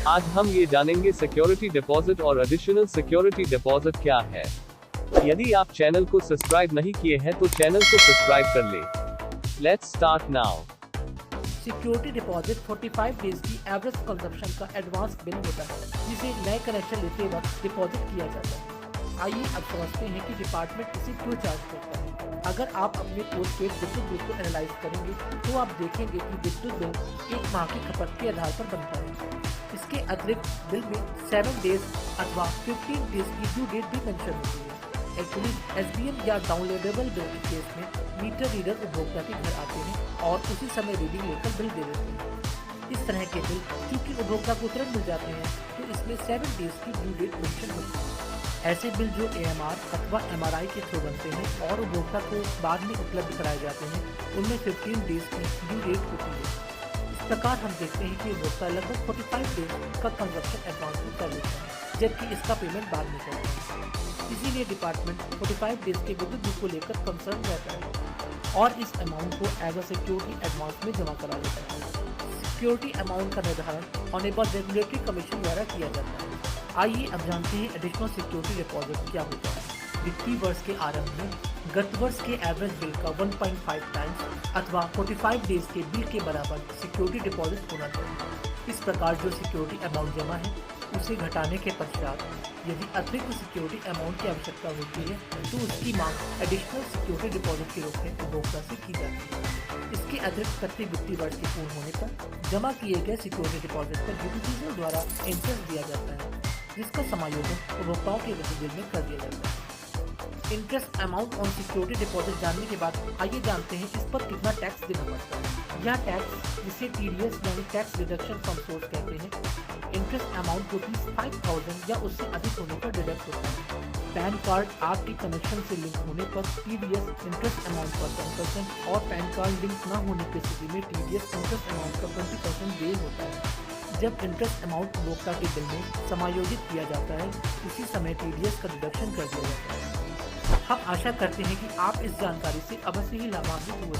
आज हम ये जानेंगे सिक्योरिटी डिपॉजिट और एडिशनल सिक्योरिटी डिपॉजिट क्या है। यदि आप चैनल को सब्सक्राइब नहीं किए हैं तो चैनल को सब्सक्राइब कर ले। Let's start now. Security deposit 45 days की एवरेज कंजप्शन का एडवांस बिल होता है जिसे नए कनेक्शन लेते वक्त डिपॉजिट किया जाता है। आइए अब समझते हैं कि डिपार्टमेंट इसे क्यों चार्ज करता है। अगर आप अपने पोस्टपेड विद्युत बिल को एनालाइज करेंगे तो आप देखेंगे कि विद्युत बिल एक माह की खपत के आधार पर बनता है। इसके अतिरिक्त बिल में 7 डेज अथवा 15 डेज की ड्यू डेट भी मेंशन होती है। एक्चुअली SBM या डाउनलोडेबल बिल के केस में मीटर रीडर उपभोक्ता के घर आते हैं और उसी समय रीडिंग लेकर बिल दे देते हैं। इस तरह के बिल चूँकि उपभोक्ता को तुरंत मिल जाते हैं तो इसमें 7 डेज की ड्यू डेट मेंशन होती है। ऐसे बिल जो AMR अथवा MRI के थ्रू बनते हैं और उपभोक्ता को बाद में उपलब्ध कराए जाते हैं उनमें 15 डेज की ड्यू डेट होती है। इस प्रकार हम देखते हैं कि उपभोक्ता लगभग 45 डेज का कंजप्शन एडवांस में कर लेता है जबकि इसका पेमेंट बाद में करता है। इसीलिए डिपार्टमेंट 45 डेज के विद्युत बिल को लेकर कंसर्न रहता है और इस अमाउंट को एज अ सिक्योरिटी एडवांस में जमा करा लेता है। सिक्योरिटी अमाउंट का निर्धारण ऑनेबल रेगुलेटरी कमीशन द्वारा किया जाता है। आइए अब जानते हैं एडिशनल सिक्योरिटी डिपॉजिट क्या होता है। वित्तीय वर्ष के आरंभ में गत वर्ष के एवरेज बिल का 1.5 टाइम्स अथवा 45 डेज के बिल के बराबर सिक्योरिटी डिपॉजिट होना चाहिए। इस प्रकार जो सिक्योरिटी अमाउंट जमा है उसे घटाने के पश्चात यदि अतिरिक्त सिक्योरिटी अमाउंट की आवश्यकता होती है तो उसकी मांग एडिशनल सिक्योरिटी डिपॉजिट के रूप में उपभोक्ता से की जाती है। इसके अतिरिक्त प्रत्येक वित्तीय वर्ष के पूर्ण होने पर जमा किए गए सिक्योरिटी डिपॉजिट पर यूटिलिटी द्वारा इंटरेस्ट दिया जाता है जिसका समायोजन उपभोक्ताओं के वित्तीय बिल में कर दिया जाता है। Interest amount on security deposit जानने के बाद आइए जानते हैं इस पर कितना टैक्स देना पड़ता है। यह टैक्स जिसे TDS यानी टैक्स डिडक्शन फ्रॉम सोर्स कहते हैं इंटरेस्ट अमाउंट ₹5,000 या उससे अधिक होने पर डिडक्ट होता है। पैन कार्ड आपके कनेक्शन से लिंक होने पर TDS इंटरेस्ट अमाउंट पर 10% और पैन कार्ड लिंक न होने की स्थिति में TDS इंटरेस्ट अमाउंट का 20% व्यय होता है। जब इंटरेस्ट अमाउंट उपभोक्ता के बिल में समायोजित किया जाता है उसी समय TDS का डिडक्शन कर दिया जाता है। हम आशा करते हैं कि आप इस जानकारी से अवश्य ही लाभान्वित हुए।